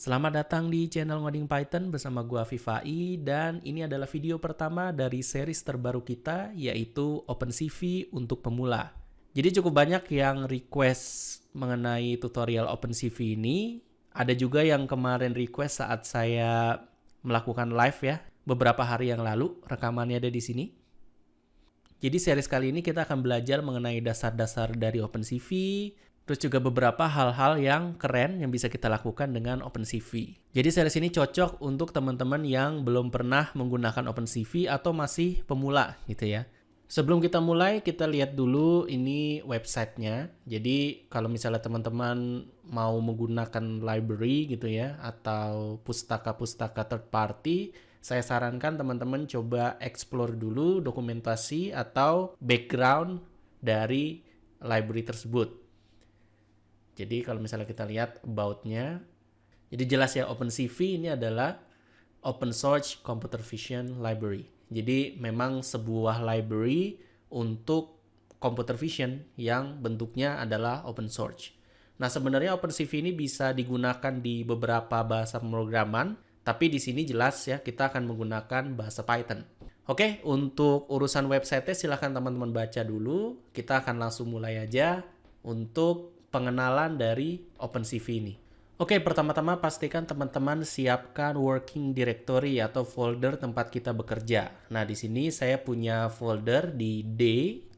Selamat datang di channel Ngoding Python bersama gua Vivai, dan ini adalah video pertama dari series terbaru kita, yaitu OpenCV untuk pemula. Jadi cukup banyak yang request mengenai tutorial OpenCV ini. Ada juga yang kemarin request saat saya melakukan live ya, beberapa hari yang lalu. Rekamannya ada di sini. Jadi series kali ini kita akan belajar mengenai dasar-dasar dari OpenCV, terus juga beberapa hal-hal yang keren yang bisa kita lakukan dengan OpenCV. Jadi series ini cocok untuk teman-teman yang belum pernah menggunakan OpenCV atau masih pemula gitu ya. Sebelum kita mulai, kita lihat dulu ini websitenya. Jadi kalau misalnya teman-teman mau menggunakan library gitu ya, atau pustaka-pustaka third party, saya sarankan teman-teman coba explore dulu dokumentasi atau background dari library tersebut. Jadi kalau misalnya kita lihat about-nya, jadi jelas ya, OpenCV ini adalah Open Source Computer Vision Library. Jadi memang sebuah library untuk computer vision yang bentuknya adalah open source. Nah, sebenarnya OpenCV ini bisa digunakan di beberapa bahasa pemrograman, tapi di sini jelas ya kita akan menggunakan bahasa Python. Oke, untuk urusan website-nya silahkan teman-teman baca dulu. Kita akan langsung mulai aja untuk pengenalan dari OpenCV ini. Oke, pertama-tama pastikan teman-teman siapkan working directory atau folder tempat kita bekerja. Nah, di sini saya punya folder di D,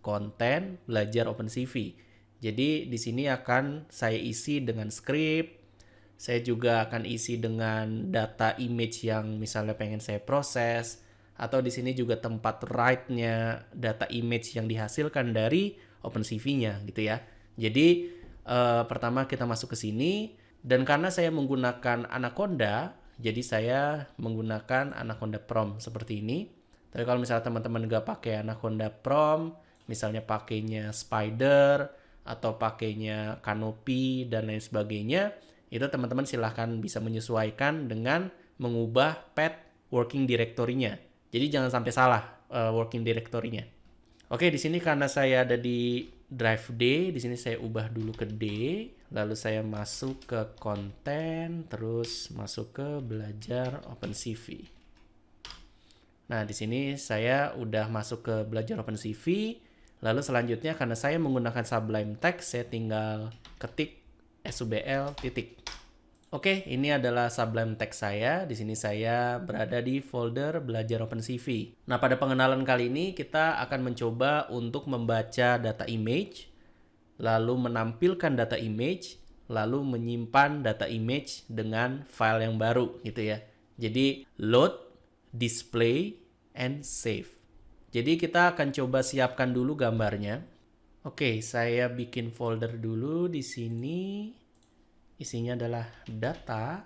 konten, belajar OpenCV. Jadi, di sini akan saya isi dengan script. Saya juga akan isi dengan data image yang misalnya pengen saya proses. Atau di sini juga tempat write-nya data image yang dihasilkan dari OpenCV-nya gitu ya. Jadi, pertama kita masuk ke sini. Dan karena saya menggunakan Anaconda, jadi saya menggunakan Anaconda Prom seperti ini. Tapi kalau misalnya teman-teman nggak pakai Anaconda Prom, misalnya pakainya Spider, atau pakainya Canopy, dan lain sebagainya, itu teman-teman silahkan bisa menyesuaikan dengan mengubah path working directory-nya. Jadi jangan sampai salah working directory-nya. Oke, di sini karena saya ada di drive D, di sini saya ubah dulu ke D, lalu saya masuk ke konten, terus masuk ke belajar OpenCV. Nah, di sini saya udah masuk ke belajar OpenCV, lalu selanjutnya karena saya menggunakan Sublime Text, saya tinggal ketik subl titik. Oke, ini adalah Sublime Text saya. Di sini saya berada di folder belajar OpenCV. Nah, pada pengenalan kali ini kita akan mencoba untuk membaca data image, lalu menampilkan data image, lalu menyimpan data image dengan file yang baru gitu ya. Jadi load, display, and save. Jadi kita akan coba siapkan dulu gambarnya. Oke, saya bikin folder dulu di sini. Isinya adalah data.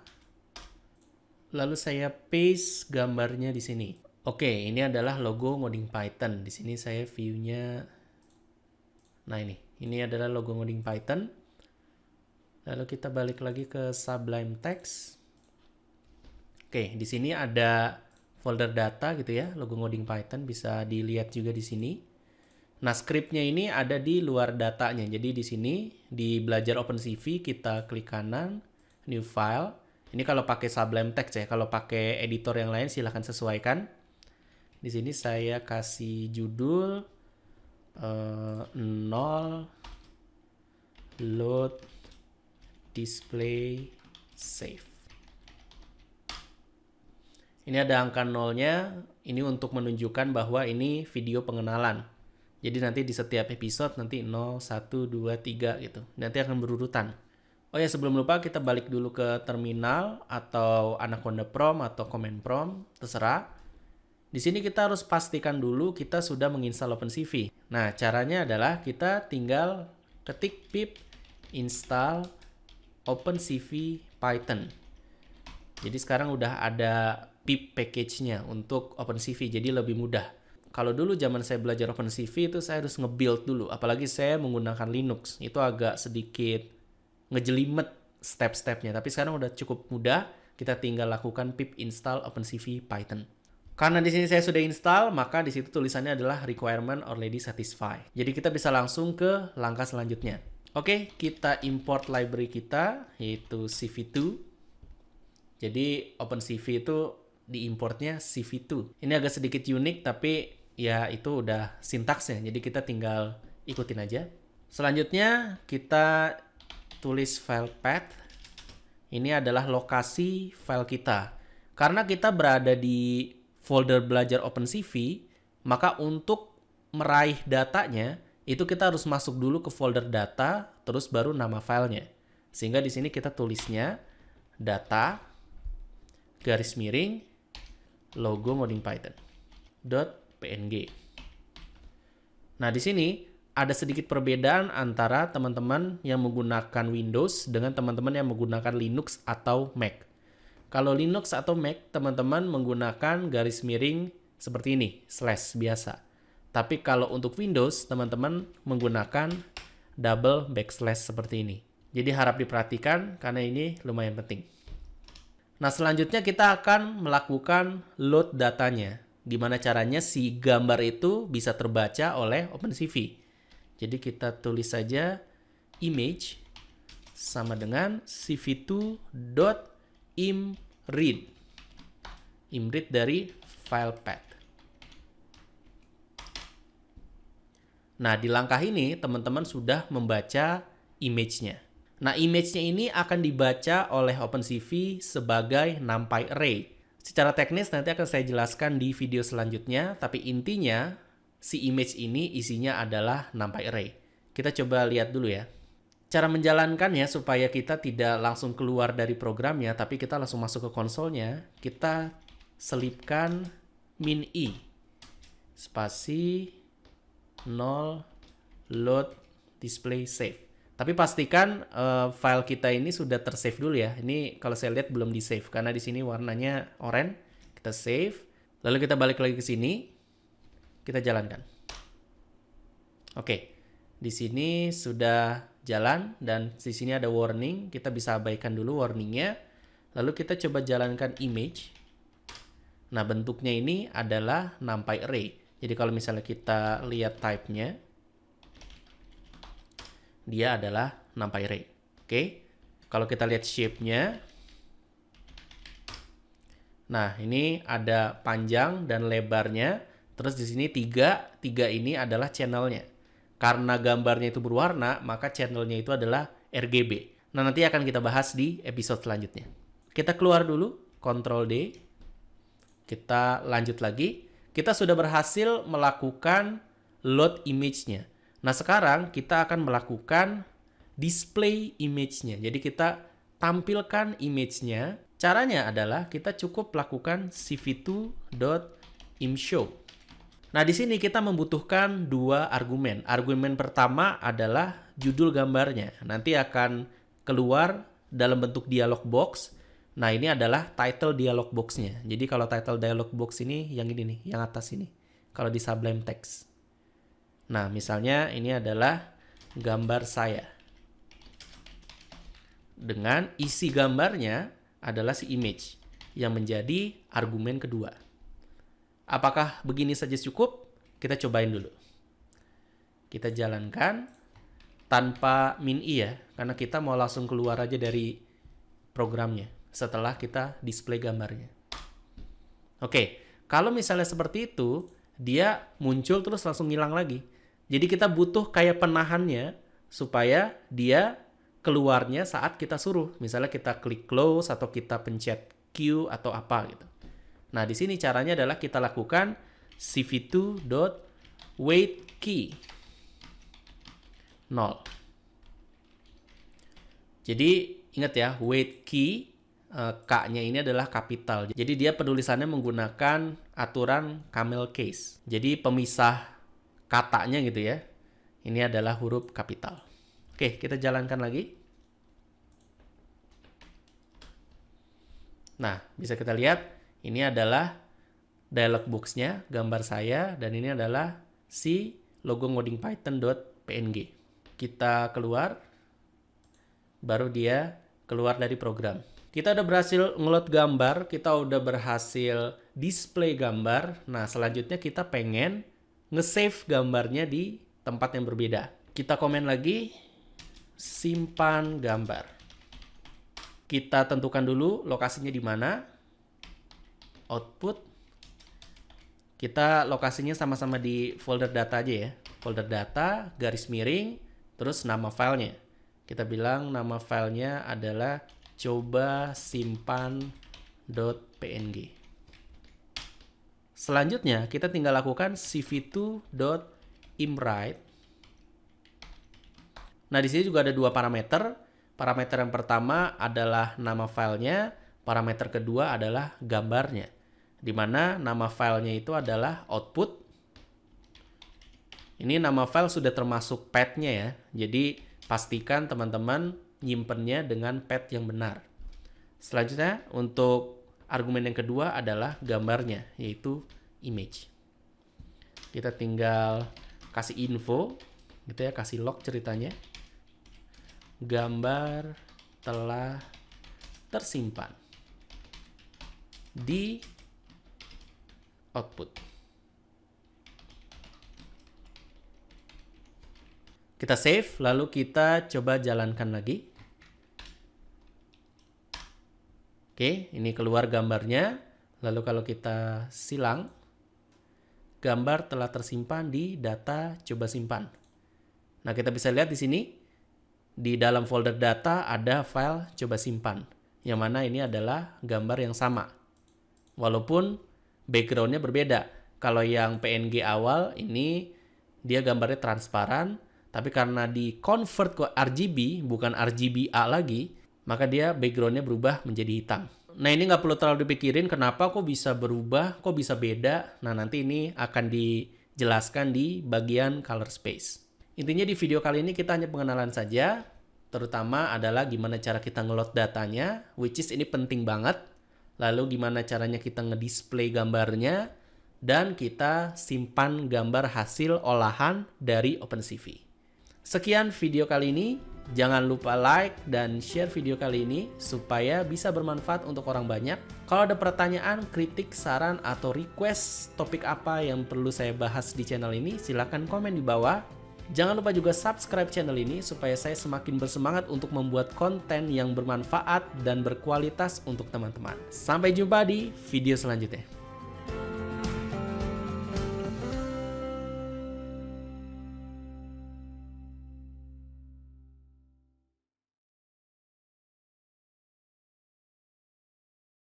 Lalu saya paste gambarnya di sini. Oke, ini adalah logo Ngoding Python. Di sini saya view-nya. Nah, ini adalah logo Ngoding Python. Lalu kita balik lagi ke Sublime Text. Oke, di sini ada folder data gitu ya, logo Ngoding Python, bisa dilihat juga di sini. Nah, scriptnya ini ada di luar datanya. Jadi di sini di belajar OpenCV kita klik kanan, new file. Ini kalau pakai Sublime Text ya. Kalau pakai editor yang lain silahkan sesuaikan. Di sini saya kasih judul 0 load display save. Ini ada angka 0-nya. Ini untuk menunjukkan bahwa ini video pengenalan. Jadi nanti di setiap episode nanti 0, 1, 2, 3 gitu. Nanti akan berurutan. Oh ya, sebelum lupa kita balik dulu ke terminal atau Anaconda Prom atau Command Prompt, terserah. Di sini kita harus pastikan dulu kita sudah menginstal OpenCV. Nah, caranya adalah kita tinggal ketik pip install OpenCV Python. Jadi sekarang udah ada pip package-nya untuk OpenCV, jadi lebih mudah. Kalau dulu zaman saya belajar OpenCV itu saya harus nge-build dulu. Apalagi saya menggunakan Linux. Itu agak sedikit ngejelimet step-stepnya. Tapi sekarang udah cukup mudah. Kita tinggal lakukan pip install OpenCV Python. Karena di sini saya sudah install, maka di situ tulisannya adalah requirement already satisfied. Jadi kita bisa langsung ke langkah selanjutnya. Oke, kita import library kita, yaitu CV2. Jadi OpenCV itu diimportnya CV2. Ini agak sedikit unik, tapi ya itu udah sintaksnya. Jadi kita tinggal ikutin aja. Selanjutnya kita tulis file path. Ini adalah lokasi file kita. Karena kita berada di folder belajar OpenCV, maka untuk meraih datanya, itu kita harus masuk dulu ke folder data, terus baru nama filenya. Sehingga di sini kita tulisnya data, garis miring, logo ngoding Python, .png. Nah, di sini ada sedikit perbedaan antara teman-teman yang menggunakan Windows dengan teman-teman yang menggunakan Linux atau Mac. Kalau Linux atau Mac, teman-teman menggunakan garis miring seperti ini, slash biasa. Tapi kalau untuk Windows, teman-teman menggunakan double backslash seperti ini. Jadi harap diperhatikan karena ini lumayan penting. Nah, selanjutnya kita akan melakukan load datanya. Gimana caranya si gambar itu bisa terbaca oleh OpenCV. Jadi kita tulis saja image sama dengan cv2.imread. Imread dari file path. Nah, di langkah ini teman-teman sudah membaca image-nya. Nah, image-nya ini akan dibaca oleh OpenCV sebagai NumPy array. Secara teknis nanti akan saya jelaskan di video selanjutnya, tapi intinya si image ini isinya adalah NumPy array. Kita coba lihat dulu ya. Cara menjalankannya supaya kita tidak langsung keluar dari programnya, tapi kita langsung masuk ke konsolnya, kita selipkan min i spasi 0 load display save. Tapi pastikan file kita ini sudah tersave dulu ya. Ini kalau saya lihat belum di save karena di sini warnanya oranye. Kita save, lalu kita balik lagi ke sini, kita jalankan. Oke, di sini sudah jalan dan di sini ada warning. Kita bisa abaikan dulu warningnya. Lalu kita coba jalankan image. Nah, bentuknya ini adalah NumPy array. Jadi kalau misalnya kita lihat type-nya, dia adalah NumPy array. Oke. Kalau kita lihat shape-nya, nah ini ada panjang dan lebarnya. Terus di sini 3 ini adalah channel-nya. Karena gambarnya itu berwarna, maka channel-nya itu adalah RGB. Nah, nanti akan kita bahas di episode selanjutnya. Kita keluar dulu, Ctrl D. Kita lanjut lagi. Kita sudah berhasil melakukan load image-nya. Nah, sekarang kita akan melakukan display image-nya. Jadi kita tampilkan image-nya. Caranya adalah kita cukup lakukan cv2.imshow. Nah, di sini kita membutuhkan 2 argumen. Argumen pertama adalah judul gambarnya. Nanti akan keluar dalam bentuk dialog box. Nah, ini adalah title dialog box-nya. Jadi kalau title dialog box ini yang ini nih, yang atas ini. Kalau di Sublime Text. Nah, misalnya ini adalah gambar saya. Dengan isi gambarnya adalah si image yang menjadi argumen kedua. Apakah begini saja cukup? Kita cobain dulu. Kita jalankan tanpa min i ya, karena kita mau langsung keluar aja dari programnya setelah kita display gambarnya. Oke, kalau misalnya seperti itu, dia muncul terus langsung hilang lagi. Jadi kita butuh kayak penahannya supaya dia keluarnya saat kita suruh. Misalnya kita klik close atau kita pencet Q atau apa gitu. Nah, di sini caranya adalah kita lakukan cv2.waitKey 0. Jadi ingat ya, waitKey K-nya ini adalah kapital. Jadi dia penulisannya menggunakan aturan camel case. Jadi pemisah katanya gitu ya. Ini adalah huruf kapital. Oke, kita jalankan lagi. Nah, bisa kita lihat ini adalah dialog box-nya, gambar saya, dan ini adalah si logo ngoding Python.png. Kita keluar, baru dia keluar dari program. Kita udah berhasil ngeload gambar, kita udah berhasil display gambar. Nah, selanjutnya kita pengen nge-save gambarnya di tempat yang berbeda. Kita komen lagi, simpan gambar. Kita tentukan dulu lokasinya di mana. Output. Kita lokasinya sama-sama di folder data aja ya. Folder data, garis miring, terus nama filenya. Kita bilang nama filenya adalah coba simpan.png. Selanjutnya kita tinggal lakukan cv2.imwrite. Nah, di sini juga ada dua parameter. Parameter yang pertama adalah nama filenya, parameter kedua adalah gambarnya. Di mana nama filenya itu adalah output. Ini nama file sudah termasuk path-nya ya. Jadi pastikan teman-teman nyimpennya dengan path yang benar. Selanjutnya untuk argumen yang kedua adalah gambarnya, yaitu image. Kita tinggal kasih info, gitu ya, kasih log ceritanya. Gambar telah tersimpan di output. Kita save, lalu kita coba jalankan lagi. Oke, ini keluar gambarnya. Lalu kalau kita silang, gambar telah tersimpan di data coba simpan. Nah, kita bisa lihat di sini, di dalam folder data ada file coba simpan, yang mana ini adalah gambar yang sama. Walaupun backgroundnya berbeda. Kalau yang PNG awal ini dia gambarnya transparan, tapi karena di convert ke RGB, bukan RGBA lagi, maka dia backgroundnya berubah menjadi hitam. Nah, ini nggak perlu terlalu dipikirin kenapa kok bisa berubah, kok bisa beda. Nah, nanti ini akan dijelaskan di bagian color space. Intinya di video kali ini kita hanya pengenalan saja, terutama adalah gimana cara kita ngeload datanya, which is ini penting banget. Lalu gimana caranya kita ngedisplay gambarnya, dan kita simpan gambar hasil olahan dari OpenCV. Sekian video kali ini. Jangan lupa like dan share video kali ini supaya bisa bermanfaat untuk orang banyak. Kalau ada pertanyaan, kritik, saran, atau request topik apa yang perlu saya bahas di channel ini, silahkan komen di bawah. Jangan lupa juga subscribe channel ini supaya saya semakin bersemangat untuk membuat konten yang bermanfaat dan berkualitas untuk teman-teman. Sampai jumpa di video selanjutnya.